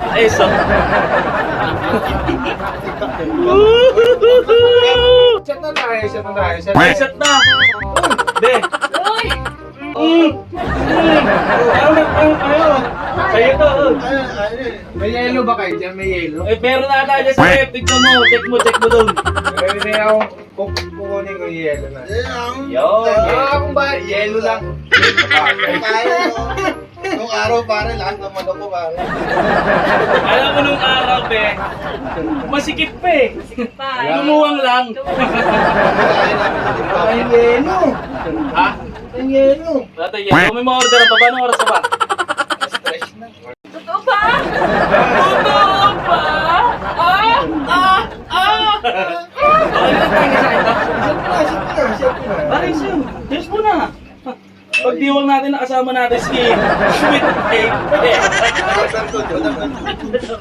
Ayos oh. Shot na tayo, shot na tayo. Shot na. De. Uy! Ayaw. Sa'yo to. May yellow ba kayo dyan? May yellow? Eh, meron na ata dyan sa rep. Tignan mo. Check mo doon. Hindi ako kukunin ko yung yellow na. Yo. Kung ba, yellow lang. Nung araw pare, lahat naman ako pare. Alam mo nung araw, be. Masikip pa eh. Pa. Lumuwang lang. Ay, yellow. Ha? Ay, yellow. Dati yan. Kung may ma-order pa ba? Anong oras na ba? Stress na. Totoo ba? Totoo ba? Okay lang tayo sa ito. Shot na. Bakit siya? Yes mo na. Pagdiwang natin nakasama natin si Sweet Cake.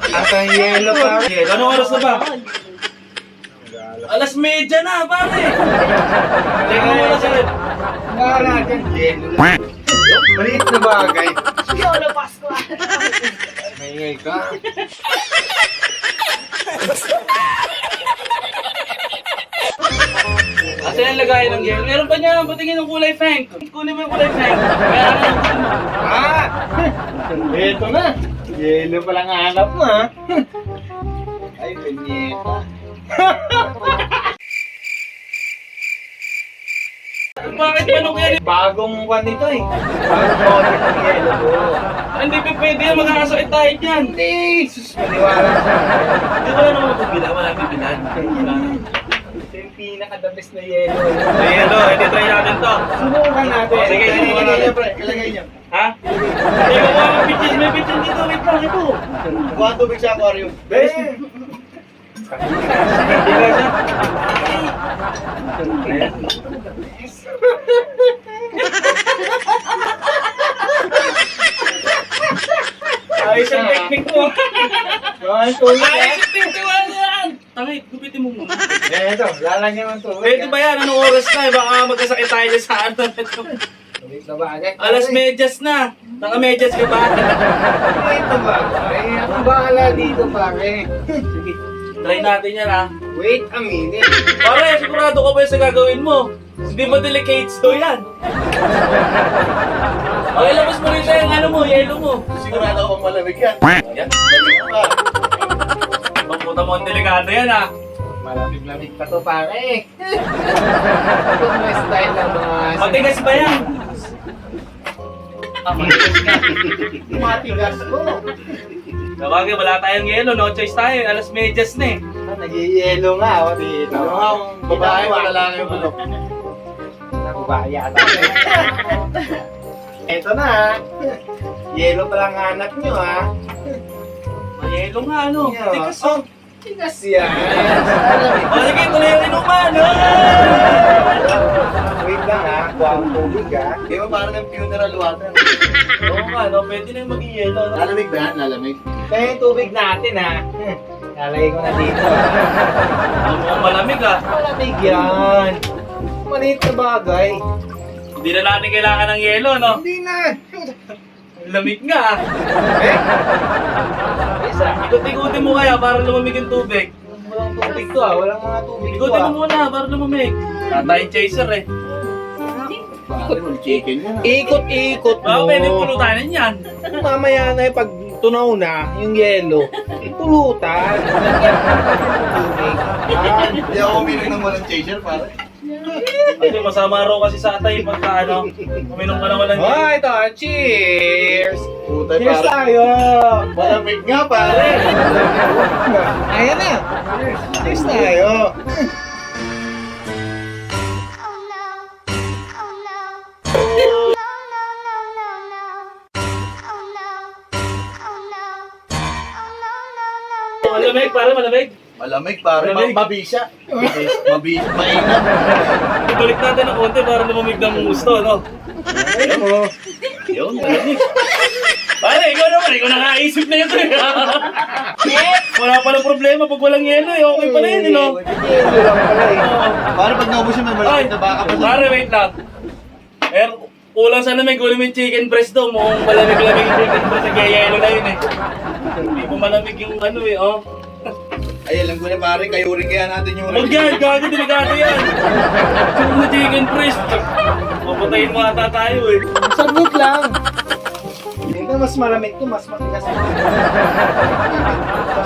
At ang yellow pa. Anong oras na ba? Alas medya na, pare. Teka mo na sila. Baka natin, yellow lang. Maliit na bagay. Yolo Pasqua. Maingay ka. Kasi ang lagayan ng yelo. Meron pa niya, patingin ng kulay Frank. Kunin mo yung kulay Frank. Kaya ano yung kunin mo? Ah! Ito na. Yellow palang hanap mo ha. Ay, penyeta. Bakit manok yan? Bagong kwan nito eh. Bagong model ng yellow ko. Hindi pa pwede yan, magkakasakit tayo dyan. Hindi! Sus, maniwala sa akin. Hindi wala naman magbibilan, wala bibilan. Ito yung pinaka-the best na yellow. Yelo, hindi try natin to. Subukan natin. Oh, sige, Ilagay subukan niya, natin. pre. Ilagay niya. Ha? Hindi ko mga bitchin, may bitchin dito, wait lang, ito. Kuha tubig sa aquarium. Best! Hindi ba siya? Ayos ang technique mo. Ayos tulad Ayos ang technique mo yan. Tangit, gupitin mo muna. Ito, lalagyan ng tubig. Pwede ba yan? Anong oras na? Baka magkasakit tayo dyan sa ano. Maliit na bagay. Alas medyas na. Naka-medyas ka ba? Maliit na bagay. Ang bahala dito pare. Sige, try natin yan ha. Wait a minute. Pare, sigurado ka ba yung sa gagawin mo? Hindi ba delicates to yan? Okay, labas mo rin yung ano mo, yelo mo. Sigurado akong malamig yan. Yan. Malamig pa. Pagputa mo ang delikado yan ha. Malamig-lamig pa to pare. Ito may style ng mga... Matigas ba yan? Ah, matigas ka. Matigas ko. Sabagay, wala tayong yelo, no choice tayo. Alas medyas na eh. Nag-yellow nga ako dito. Ano nga kung babae o lalaki yung manok? Nababae ata. Eto na. Yellow pa lang hanap nyo ha. May yelo nga ano. Matigas oh. Tigas yan. Alamig. O sige, tuloy yung inuman. Wait lang ha. Kuha ang tubig ha. Di ba parang ng funeral water? Oo nga, no? Pwede na yung maging yelo. No? Lalamig ba yan? Lalamig? Kaya yung tubig natin ha. Lalagay ko na dito ha. Mukhang malamig ah. Malamig yan. Maliit na bagay. Hindi na natin kailangan ng yelo, no? Hindi na. Lamig nga ah. Eh? Isa. Ikot-ikutin mo kaya para lumamig yung tubig. Walang tubig to ha. Walang mga tubig to Ikutin ha. mo muna para lumamig. Tatayin chaser eh. Pare, yung chicken yan. Ikot-ikot Baka mo. pwede pulutanin yan. Mamaya na pag tunaw na yung yelo, pulutan. Lagyan mo ng tubig. Hindi ako uminom ng walang chaser, pare. Kasi masama raw kasi sa atay pagka ano, uminom ka na walang Oh, ito. Cheers! Putay, Cheers pare. tayo! Malamig nga, pare. Ayan na. Cheers tayo. Oh no. Oh no. No, no, no, no, no. Oh no. Oh no. Oh no, no, no, no. Malamig, pare, malamig. Malamig, pare. Malamig. Mabisa. Mabisa. Mainam. Ibalik natin ng konti para lumamig ng gusto, no? Ayun mo. Yun, malamig. Pare, ikaw nakaisip na ito eh. Wala palang problema pag walang yelo eh. Okay pala yun, no? Yelo lang pala eh. Pare, pag naubos yun, may Ay, malamig na baka pa. pare, wait lang. Kulang sana may gulong yung chicken breast daw. Mukhang malamig-lamig yung chicken breast. Nag-yelo na yun eh. Hindi mo malamig yung ano eh, oh. Ay, alam ko na pare, kayo rin kaya natin yung... Huwag yan, gago, delikado yan. Kung na chicken breast, papatayin mo ata tayo eh. Saglit lang. Ito mas malamig to, mas matigas.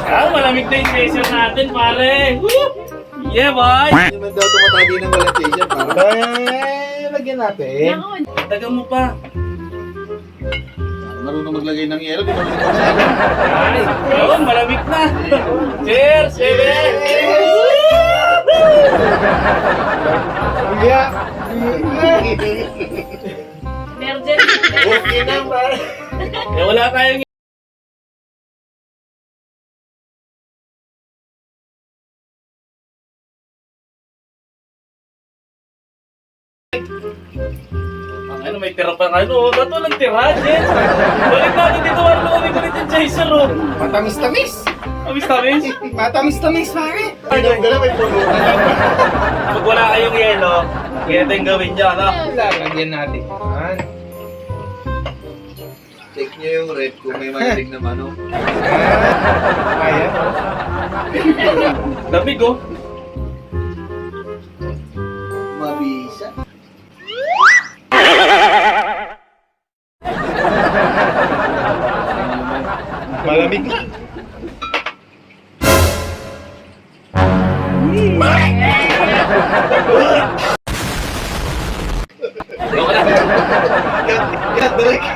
Ah, malamig na yung session natin, pare. Woo! Yeah, boy! Hindi naman daw tumatagi ng walang t-shirt, pare. Lagyan natin. Tagal mo pa. Marunong maglagay ng yelo, di ba? Sa akin. Ay, yun, malamig na. Cheers, baby! Yeah. Emergency. Okay na, pare. Eh, wala tayong ano, may tira pa ano, ba't walang tira, Jens? Balik natin dito, ano, ulit yung chaser, oh. Matamis-tamis. Tamis-tamis? Matamis-tamis, pare. Ay, gala, may pulutan. Pag wala kayong yelo, kaya tayong gawin niya, ano? Lalagyan natin. Yan. Check nyo yung red kung may malig na manok. Ayan. Lamig, oh. Mabisa. Malamig na. Ayoko na. Cut, direct.